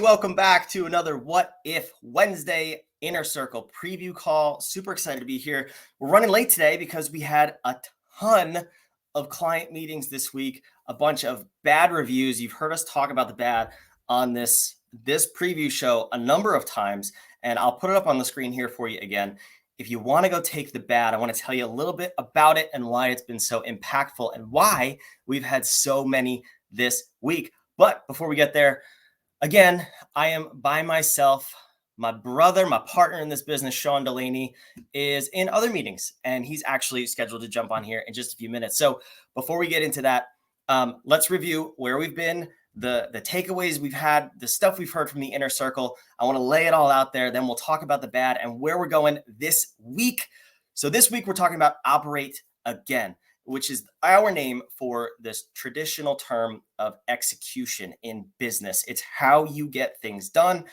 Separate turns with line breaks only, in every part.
welcome back to another What If Wednesday Inner Circle preview call. Super excited to be here. We're running late today because we had a ton of client meetings this week, a bunch of bad reviews. You've heard us talk about the bad on this preview show a number of times, and I'll put it up on the screen here for you again. If you want to go take the bad, I want to tell you a little bit about it and why it's been so impactful and why we've had so many this week. But before we get there, again, I am by myself. My brother, my partner in this business, Sean Delaney, is in other meetings, and he's actually scheduled to jump on here in just a few minutes. So before we get into that, let's review where we've been, the takeaways we've had, the stuff we've heard from the inner circle. I want to lay it all out there. Then we'll talk about the bad and where we're going this week. So this week, we're talking about operate again, which is our name for this traditional term of execution in business. It's how you get things done.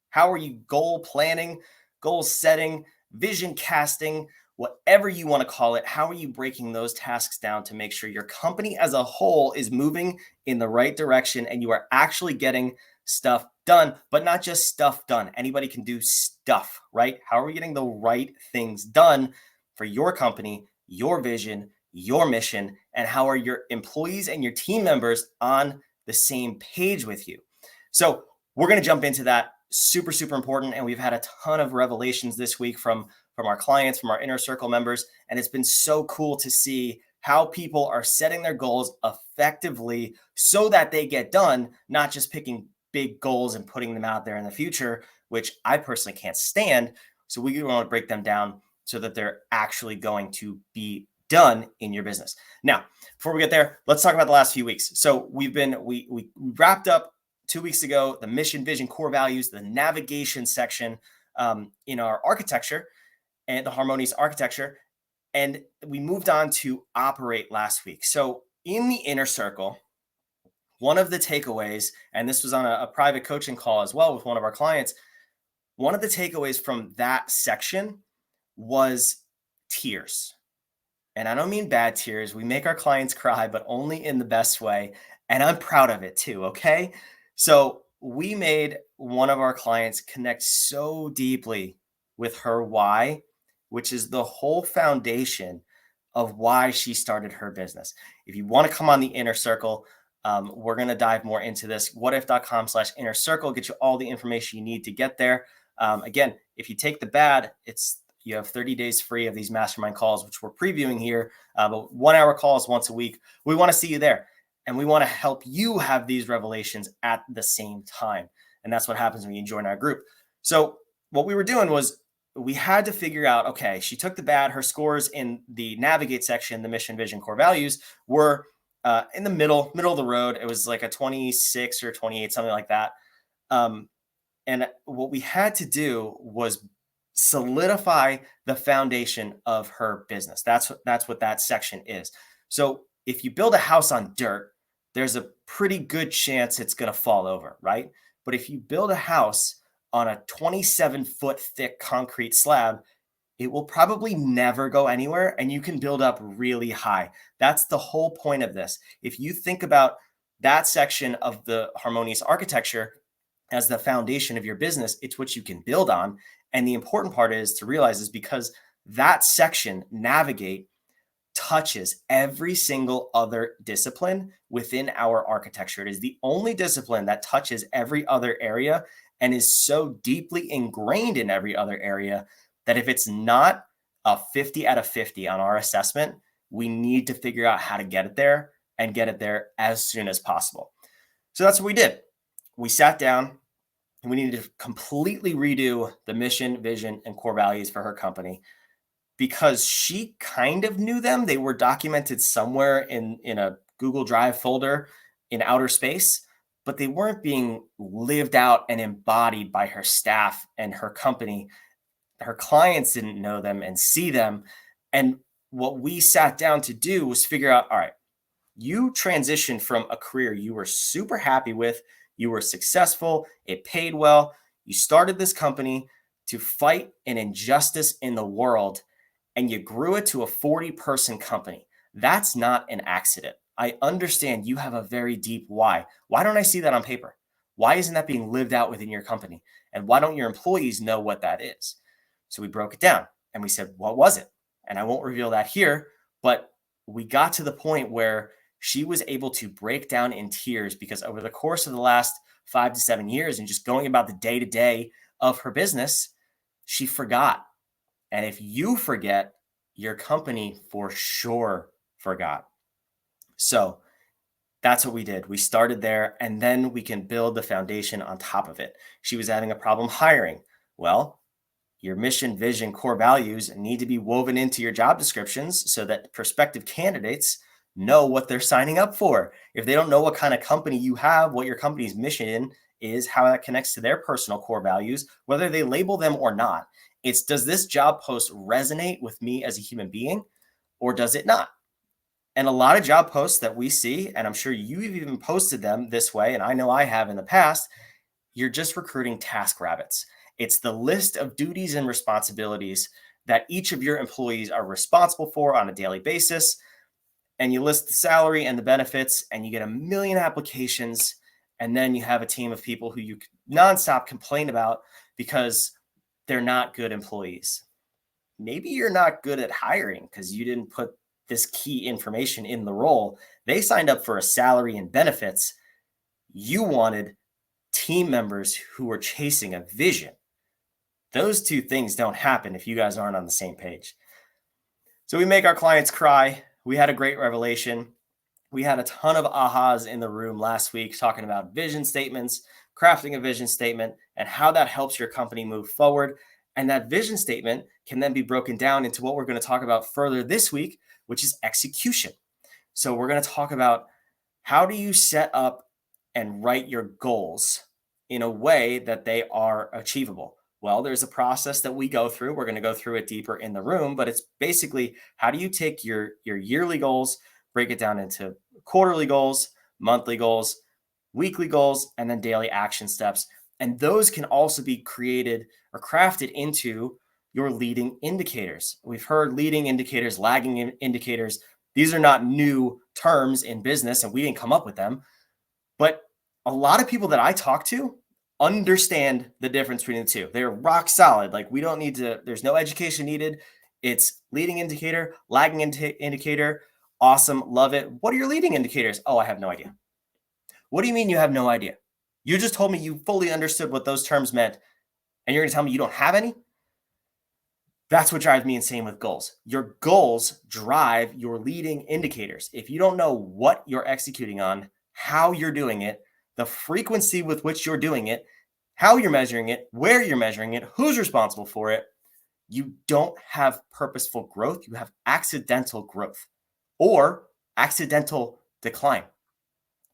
How are you goal planning, goal setting, vision casting, whatever you want to call it? How are you breaking those tasks down to make sure your company as a whole is moving in the right direction and you are actually getting stuff done, but not just stuff done. Anybody can do stuff, right? How are we getting the right things done for your company, your vision, your mission, and how are your employees and your team members on the same page with you? So we're going to jump into that. Super, super important. And we've had a ton of revelations this week from our clients, from our inner circle members. And it's been so cool to see how people are setting their goals effectively so that they get done, not just picking big goals and putting them out there in the future, which I personally can't stand. So we want to break them down so that they're actually going to be done in your business. Now, before we get there, let's talk about the last few weeks. So we wrapped up 2 weeks ago the mission, vision, core values, the navigation section in our architecture and the harmonious architecture, and we moved on to operate last week. So in the inner circle, one of the takeaways, and this was on a private coaching call as well with one of our clients, one of the takeaways from that section was tears. And I don't mean bad tears. We make our clients cry, but only in the best way. And I'm proud of it too, okay? So we made one of our clients connect so deeply with her why, which is the whole foundation of why she started her business. If you want to come on the inner circle, we're going to dive more into this. Whadif.com/inner circle, get you all the information you need to get there. Again, if you take the bad, you have 30 days free of these mastermind calls, which we're previewing here, but 1 hour calls once a week. We want to see you there. And we want to help you have these revelations at the same time. And that's what happens when you join our group. So what we were doing was we had to figure out, okay, she took the bad. Her scores in the navigate section, the mission, vision, core values, were in the middle of the road. It was like a 26 or 28, something like that. And what we had to do was solidify the foundation of her business. That's what that section is. So if you build a house on dirt, there's a pretty good chance it's going to fall over, right? But if you build a house on a 27-foot thick concrete slab, it will probably never go anywhere, and you can build up really high. That's the whole point of this. If you think about that section of the harmonious architecture as the foundation of your business, it's what you can build on. And the important part is to realize is because that section, navigate, touches every single other discipline within our architecture. It is the only discipline that touches every other area and is so deeply ingrained in every other area that if it's not a 50 out of 50 on our assessment, we need to figure out how to get it there and get it there as soon as possible. So that's what we did. We sat down and we needed to completely redo the mission, vision, and core values for her company. Because she kind of knew them. They were documented somewhere in a Google Drive folder in outer space, but they weren't being lived out and embodied by her staff and her company. Her clients didn't know them and see them. And what we sat down to do was figure out, all right, you transitioned from a career you were super happy with, you were successful, it paid well, you started this company to fight an injustice in the world, and you grew it to a 40-person company. That's not an accident. I understand you have a very deep why. Why don't I see that on paper? Why isn't that being lived out within your company? And why don't your employees know what that is? So we broke it down and we said, what was it? And I won't reveal that here, but we got to the point where she was able to break down in tears because over the course of the last 5 to 7 years and just going about the day to day of her business, she forgot. And if you forget, your company for sure forgot. So that's what we did. We started there and then we can build the foundation on top of it. She was having a problem hiring. Well, your mission, vision, core values need to be woven into your job descriptions so that prospective candidates know what they're signing up for. If they don't know what kind of company you have, what your company's mission is, how that connects to their personal core values, whether they label them or not, it's does this job post resonate with me as a human being or does it not? And a lot of job posts that we see, and I'm sure you've even posted them this way, and I know I have in the past, you're just recruiting task rabbits. It's the list of duties and responsibilities that each of your employees are responsible for on a daily basis. And you list the salary and the benefits, and you get a million applications. And then you have a team of people who you nonstop complain about because they're not good employees. Maybe you're not good at hiring because you didn't put this key information in the role. They signed up for a salary and benefits. You wanted team members who were chasing a vision. Those two things don't happen if you guys aren't on the same page. So we make our clients cry. We had a great revelation. We had a ton of ahas in the room last week talking about vision statements, crafting a vision statement, and how that helps your company move forward. And that vision statement can then be broken down into what we're going to talk about further this week, which is execution. So we're going to talk about how do you set up and write your goals in a way that they are achievable. Well, there's a process that we go through. We're going to go through it deeper in the room, but it's basically how do you take your yearly goals, break it down into quarterly goals, monthly goals, weekly goals, and then daily action steps. And those can also be created or crafted into your leading indicators. We've heard leading indicators, lagging indicators. These are not new terms in business, and we didn't come up with them. But a lot of people that I talk to understand the difference between the two. They're rock solid. Like we don't need to, there's no education needed. It's leading indicator, lagging indicator. Awesome. Love it. What are your leading indicators? Oh, I have no idea. What do you mean you have no idea? You just told me you fully understood what those terms meant, and you're going to tell me you don't have any? That's what drives me insane with goals. Your goals drive your leading indicators. If you don't know what you're executing on, how you're doing it, the frequency with which you're doing it, how you're measuring it, where you're measuring it, who's responsible for it, you don't have purposeful growth. You have accidental growth or accidental decline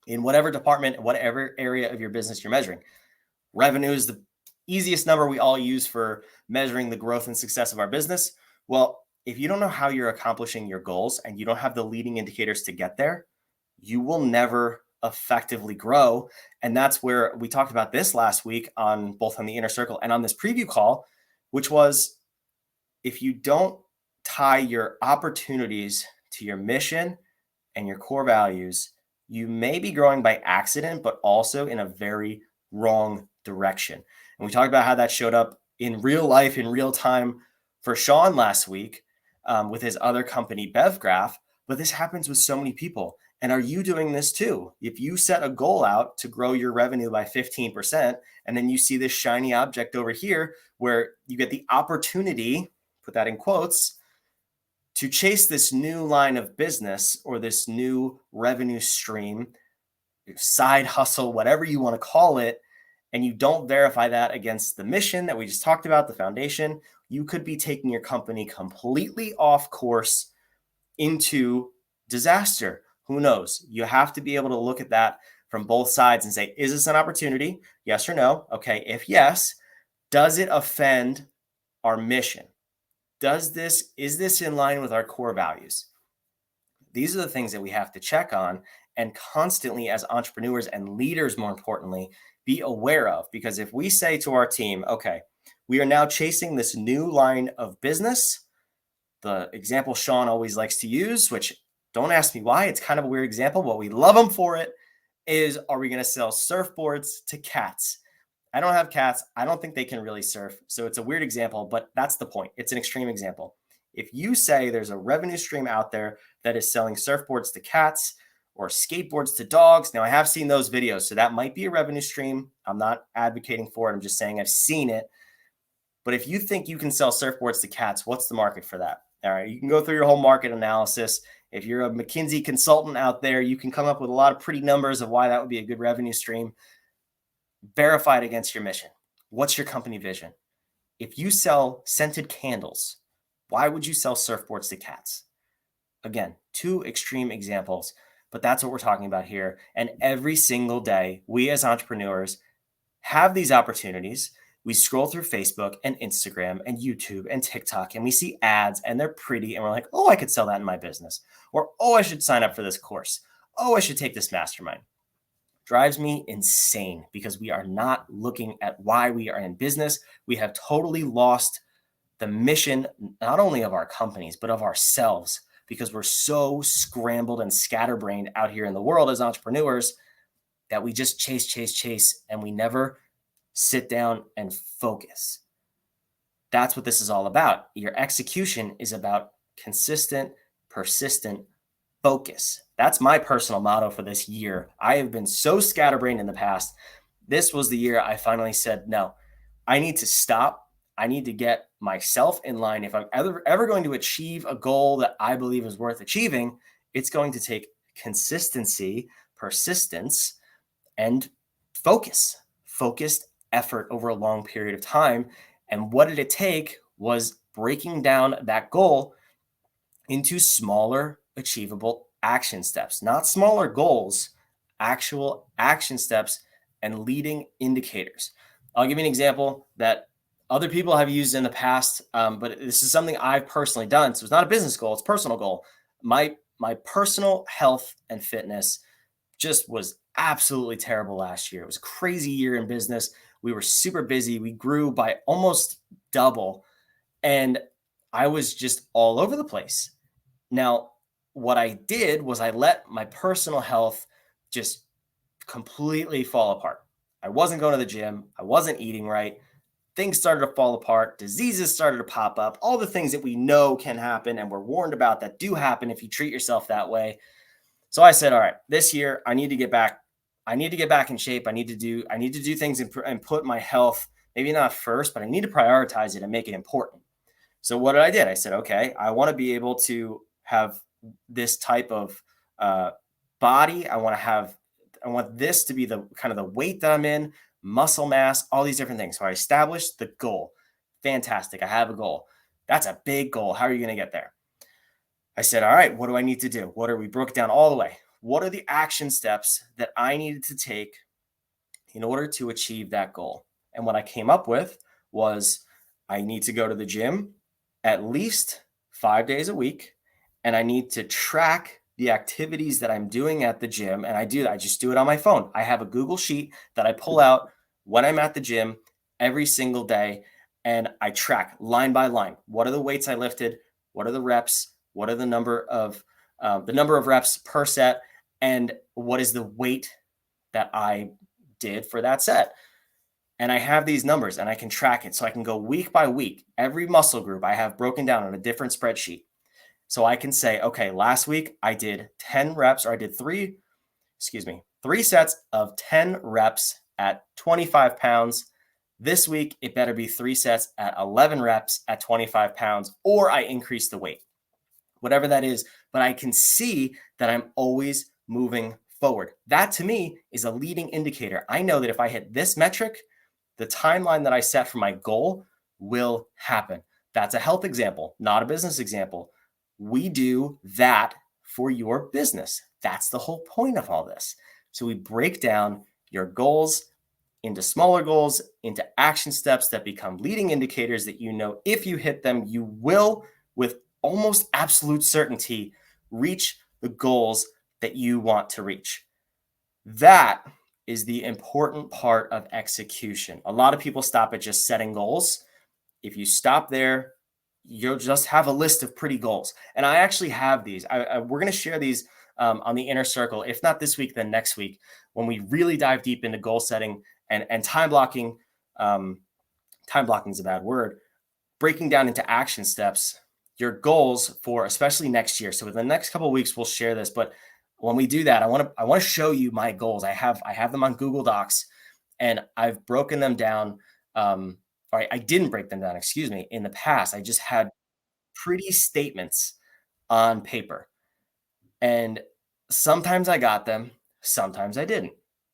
in whatever department, whatever area of your business you're measuring. Revenue is the easiest number we all use for measuring the growth and success of our business. Well, if you don't know how you're accomplishing your goals and you don't have the leading indicators to get there, you will never effectively grow. And that's where we talked about this last week on both on the inner circle and on this preview call, which was if you don't tie your opportunities to your mission and your core values, you may be growing by accident, but also in a very wrong direction. And we talked about how that showed up in real life, in real time for Sean last week with his other company, BevGraph. But this happens with so many people. And are you doing this too? If you set a goal out to grow your revenue by 15%, and then you see this shiny object over here where you get the opportunity, put that in quotes, to chase this new line of business or this new revenue stream, side hustle, whatever you want to call it, and you don't verify that against the mission that we just talked about, the foundation, you could be taking your company completely off course into disaster. Who knows? You have to be able to look at that from both sides and say, is this an opportunity? Yes or no? Okay. If yes, does it offend our mission? Is this in line with our core values? These are the things that we have to check on and constantly as entrepreneurs and leaders, more importantly, be aware of. Because if we say to our team, okay, we are now chasing this new line of business, the example Sean always likes to use, which don't ask me why, it's kind of a weird example, but we love him for it, is, are we going to sell surfboards to cats? I don't have cats. I don't think they can really surf. So it's a weird example, but that's the point. It's an extreme example. If you say there's a revenue stream out there that is selling surfboards to cats or skateboards to dogs, now I have seen those videos, so that might be a revenue stream. I'm not advocating for it. I'm just saying I've seen it. But if you think you can sell surfboards to cats, what's the market for that? All right, you can go through your whole market analysis. If you're a McKinsey consultant out there, you can come up with a lot of pretty numbers of why that would be a good revenue stream. Verify it against your mission. What's your company vision? If you sell scented candles, why would you sell surfboards to cats? Again, two extreme examples, but that's what we're talking about here. And every single day, we as entrepreneurs have these opportunities. We scroll through Facebook and Instagram and YouTube and TikTok, and we see ads and they're pretty. And we're like, oh, I could sell that in my business. Or, oh, I should sign up for this course. Oh, I should take this mastermind. Drives me insane because we are not looking at why we are in business. We have totally lost the mission, not only of our companies, but of ourselves, because we're so scrambled and scatterbrained out here in the world as entrepreneurs that we just chase, and we never sit down and focus. That's what this is all about. Your execution is about consistent, persistent focus. That's my personal motto for this year. I have been so scatterbrained in the past. This was the year I finally said, no, I need to stop. I need to get myself in line. If I'm ever going to achieve a goal that I believe is worth achieving, it's going to take consistency, persistence, and focused effort over a long period of time. And what did it take was breaking down that goal into smaller, achievable action steps, not smaller goals, actual action steps and leading indicators. I'll give you an example that other people have used in the past, but this is something I've personally done. So it's not a business goal, it's a personal goal. My personal health and fitness just was absolutely terrible last year. It was a crazy year in business. We were super busy. We grew by almost double, and I was just all over the place. Now, what I did was I let my personal health just completely fall apart. I wasn't going to the gym. I wasn't eating right. Things started to fall apart. Diseases started to pop up. All the things that we know can happen and we're warned about that do happen if you treat yourself that way. So I said, all right, this year I need to get back. I need to get back in shape. I need to do things and put my health, maybe not first, but I need to prioritize it and make it important. So what did I did? I said, okay, I want to be able to have this type of body. I want this to be the kind of the weight that I'm in, muscle mass, all these different things. So I established the goal. Fantastic. I have a goal. That's a big goal. How are you going to get there? I said, all right, what do I need to do? We broke it down all the way. What are the action steps that I needed to take in order to achieve that goal? And what I came up with was I need to go to the gym at least 5 days a week, and I need to track the activities that I'm doing at the gym. And I just do it on my phone. I have a Google Sheet that I pull out when I'm at the gym every single day, and I track line by line. What are the weights I lifted? What are the reps? What are the number of reps per set? And what is the weight that I did for that set? And I have these numbers and I can track it. So I can go week by week. Every muscle group I have broken down on a different spreadsheet. So I can say, okay, last week I did 10 reps, or I did three sets of 10 reps at 25 pounds. This week, it better be 3 sets at 11 reps at 25 pounds, or I increase the weight, whatever that is. But I can see that I'm always moving forward. That to me is a leading indicator. I know that if I hit this metric, the timeline that I set for my goal will happen. That's a health example, not a business example. We do that for your business. That's the whole point of all this. So we break down your goals into smaller goals, into action steps that become leading indicators that you know if you hit them, you will, with almost absolute certainty, reach the goals that you want to reach. That is the important part of execution. A lot of people stop at just setting goals. If you stop there, you'll just have a list of pretty goals. And I actually have these. We're going to share these on the inner circle. If not this week, then next week, when we really dive deep into goal setting and time blocking. Time blocking is a bad word. Breaking down into action steps, your goals for especially next year. So within the next couple of weeks, we'll share this. But when we do that, I want to show you my goals. I have them on Google Docs, and I've broken them down. I didn't break them down. Excuse me. In the past, I just had pretty statements on paper, and sometimes I got them, sometimes I didn't,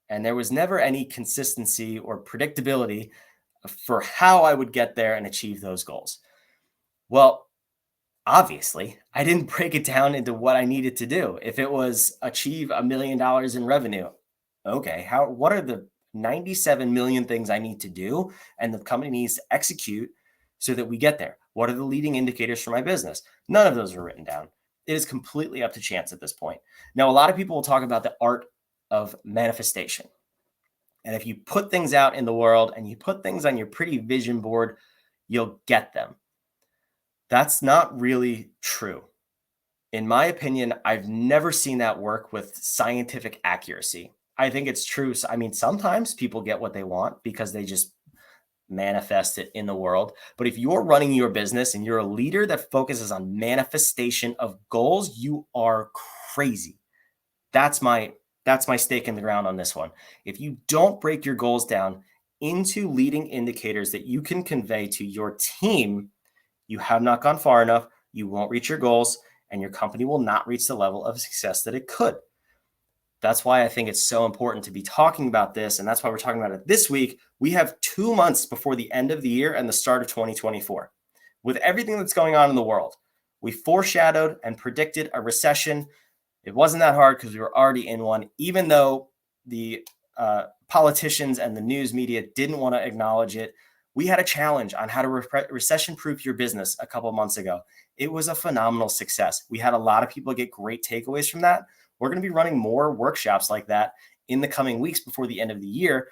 and there was never any consistency or predictability for how I would get there and achieve those goals. Well, obviously, I didn't break it down into what I needed to do. If it was achieve $1 million in revenue, okay, what are the 97 million things I need to do and the company needs to execute so that we get there? What are the leading indicators for my business? None of those are written down. It is completely up to chance at this point. Now, a lot of people will talk about the art of manifestation. And if you put things out in the world and you put things on your pretty vision board, you'll get them. That's not really true. In my opinion, I've never seen that work with scientific accuracy. I think it's true. I mean, sometimes people get what they want because they just manifest it in the world. But if you're running your business and you're a leader that focuses on manifestation of goals, you are crazy. That's my stake in the ground on this one. If you don't break your goals down into leading indicators that you can convey to your team, you have not gone far enough, you won't reach your goals, and your company will not reach the level of success that it could. That's why I think it's so important to be talking about this, and that's why we're talking about it this week. We have 2 months before the end of the year and the start of 2024. With everything that's going on in the world, we foreshadowed and predicted a recession. It wasn't that hard because we were already in one, even though the politicians and the news media didn't want to acknowledge it. We had a challenge on how to recession-proof your business a couple of months ago. It was a phenomenal success. We had a lot of people get great takeaways from that. We're going to be running more workshops like that in the coming weeks before the end of the year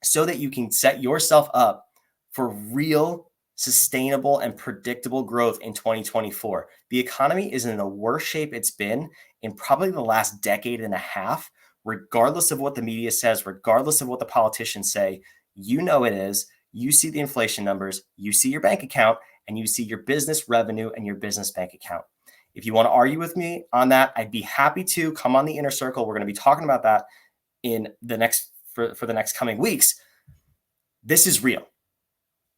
so that you can set yourself up for real, sustainable, and predictable growth in 2024. The economy is in the worst shape it's been in probably the last decade and a half, regardless of what the media says, regardless of what the politicians say. You know it is. You see the inflation numbers, you see your bank account, and you see your business revenue and your business bank account. If you want to argue with me on that, I'd be happy to come on the inner circle. We're going to be talking about that in the next for the next coming weeks. This is real.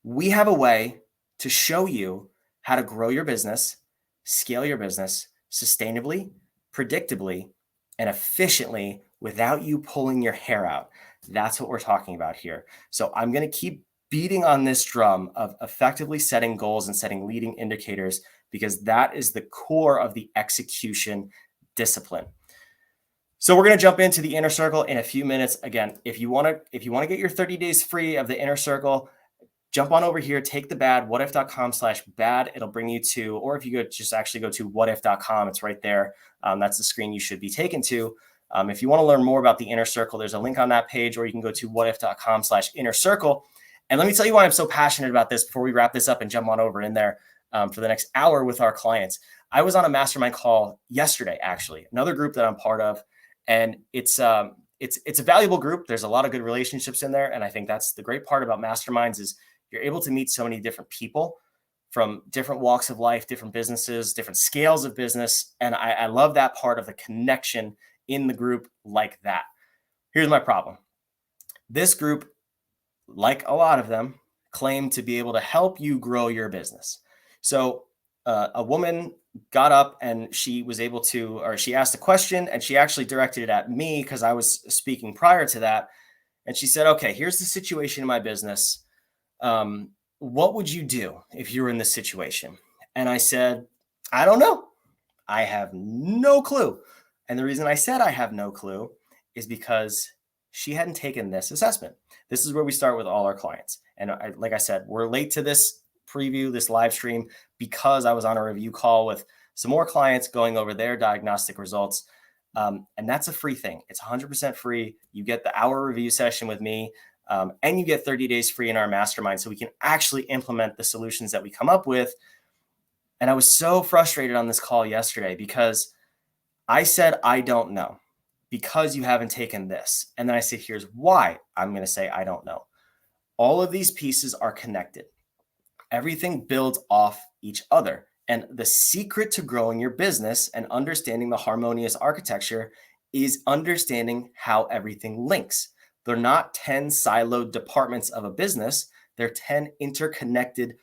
We have a way to show you how to grow your business, scale your business sustainably, predictably, and efficiently without you pulling your hair out. That's what we're talking about here. So I'm going to keep beating on this drum of effectively setting goals and setting leading indicators because that is the core of the execution discipline. So we're going to jump into the inner circle in a few minutes. Again, if you want to get your 30 days free of the inner circle, jump on over here, take the bad, whatif.com/bad. It'll bring you to, or if you go to whatif.com, it's right there. That's the screen you should be taken to. If you want to learn more about the inner circle, there's a link on that page, or you can go to whatif.com/inner circle. And let me tell you why I'm so passionate about this before we wrap this up and jump on over in there for the next hour with our clients. I was on a mastermind call yesterday, actually, another group that I'm part of. And it's a valuable group. There's a lot of good relationships in there. And I think that's the great part about masterminds is you're able to meet so many different people from different walks of life, different businesses, different scales of business. And I love that part of the connection in the group like that. Here's my problem. This group, like a lot of them, claim to be able to help you grow your business. So a woman got up and she was able to, or she asked a question and she actually directed it at me because I was speaking prior to that. And she said, okay, here's the situation in my business. What would you do if you were in this situation? And I said, I don't know. I have no clue. And the reason I said I have no clue is because she hadn't taken this assessment. This is where we start with all our clients. And like I said, we're late to this preview, this live stream, because I was on a review call with some more clients going over their diagnostic results. And that's a free thing. It's 100% free. You get the hour review session with me, and you get 30 days free in our mastermind so we can actually implement the solutions that we come up with. And I was so frustrated on this call yesterday because I said, I don't know because you haven't taken this. And then I say, here's why I'm going to say, I don't know. All of these pieces are connected. Everything builds off each other. And the secret to growing your business and understanding the harmonious architecture is understanding how everything links. They're not 10 siloed departments of a business. They're 10 interconnected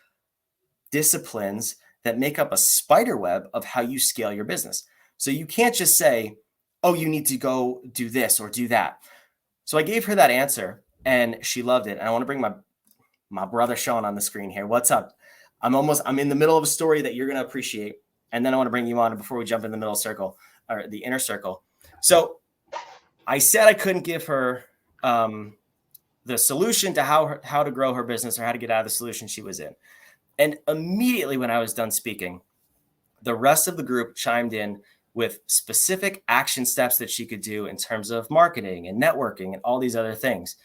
disciplines that make up a spider web of how you scale your business. So you can't just say, oh, you need to go do this or do that. So I gave her that answer and she loved it. And I want to bring my brother Sean on the screen here. What's up? I'm in the middle of a story that you're going to appreciate. And then I want to bring you on before we jump in the middle circle or the inner circle. So I said I couldn't give her the solution to how to grow her business or how to get out of the solution she was in. And immediately when I was done speaking, the rest of the group chimed in with specific action steps that she could do in terms of marketing and networking and all these other things.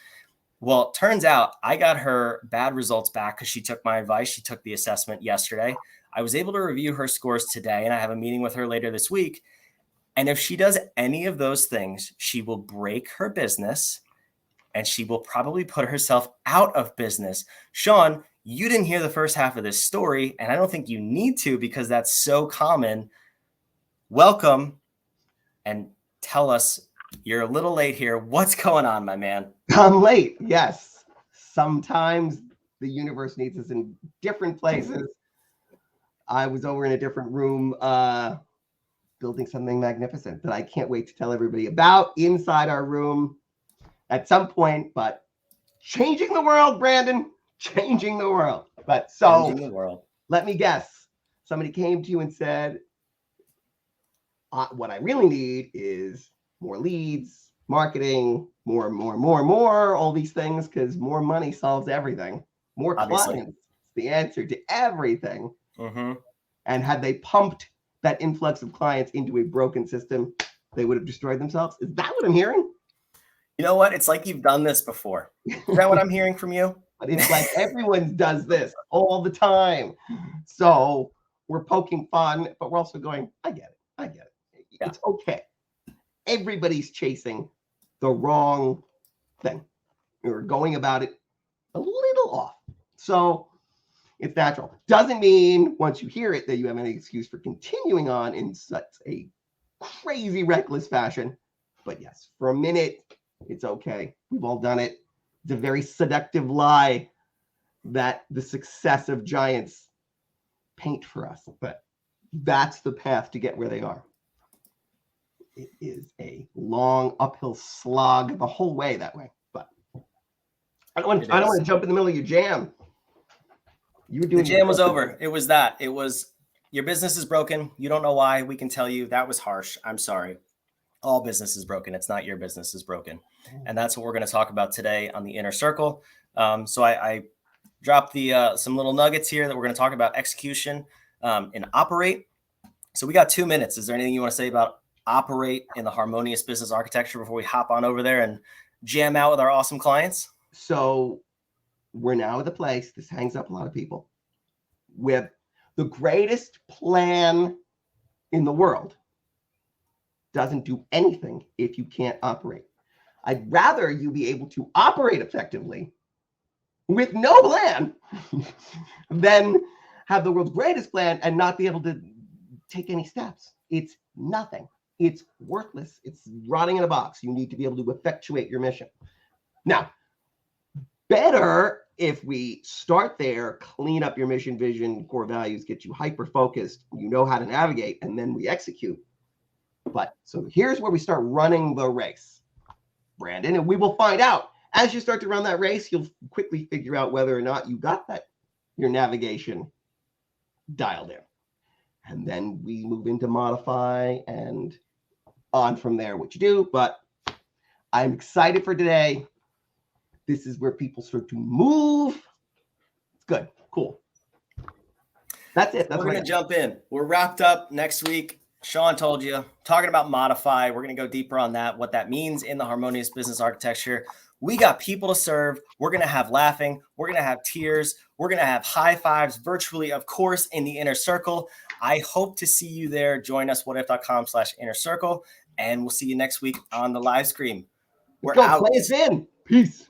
Well, it turns out I got her bad results back because she took my advice. She took the assessment yesterday. I was able to review her scores today, and I have a meeting with her later this week. And if she does any of those things, she will break her business and she will probably put herself out of business. Sean, you didn't hear the first half of this story, and I don't think you need to because that's so common. Welcome and tell us, you're a little late here. What's going on, my man?
I'm late. Yes. Sometimes the universe needs us in different places. I was over in a different room building something magnificent that I can't wait to tell everybody about inside our room at some point, but changing the world, Brandon, changing the world. But so
Changing the world.
Let me guess. Somebody came to you and said, what I really need is more leads, marketing, more, all these things, because more money solves everything. More
Obviously.
clients, the answer to everything.
Mm-hmm.
And had they pumped that influx of clients into a broken system, they would have destroyed themselves. Is that what I'm hearing?
You know what? It's like you've done this before. Is that what I'm hearing from you?
But it's like everyone does this all the time. So we're poking fun, but we're also going, I get it. Yeah. It's okay. Everybody's chasing the wrong thing. We're going about it a little off. So it's natural. Doesn't mean once you hear it that you have any excuse for continuing on in such a crazy, reckless fashion. But yes, for a minute, it's okay. We've all done it. It's a very seductive lie that the success of giants paint for us. But that's the path to get where they are. It is a long uphill slog the whole way that way. But I don't want to jump in the middle of your jam.
The jam was over. It was that. It was, your business is broken. You don't know why. We can tell you that was harsh. I'm sorry. All business is broken. It's not your business is broken. And that's what we're going to talk about today on the inner circle. So I dropped some little nuggets here that we're going to talk about execution and operate. So we got 2 minutes. Is there anything you want to say about operate in the harmonious business architecture before we hop on over there and jam out with our awesome clients?
So we're now at the place, this hangs up a lot of people, with the greatest plan in the world doesn't do anything if you can't operate. I'd rather you be able to operate effectively with no plan than have the world's greatest plan and not be able to take any steps. It's nothing. It's worthless. It's rotting in a box. You need to be able to effectuate your mission. Now, better if we start there, clean up your mission, vision, core values, get you hyper-focused, you know how to navigate, and then we execute. But so here's where we start running the race, Brandon, and we will find out. As you start to run that race, you'll quickly figure out whether or not you got your navigation dialed in. And then we move into modify and on from there what you do. But I'm excited for today. This is where people start to move. It's good. Cool. That's it. That's
We're going to jump in. We're wrapped up next week. Sean told you, talking about modify. We're going to go deeper on that, what that means in the harmonious business architecture. We got people to serve. We're going to have laughing. We're going to have tears. We're going to have high fives virtually, of course, in the inner circle. I hope to see you there. Join us, whatif.com/inner circle. And we'll see you next week on the live stream. We're out.
Play us in. Peace.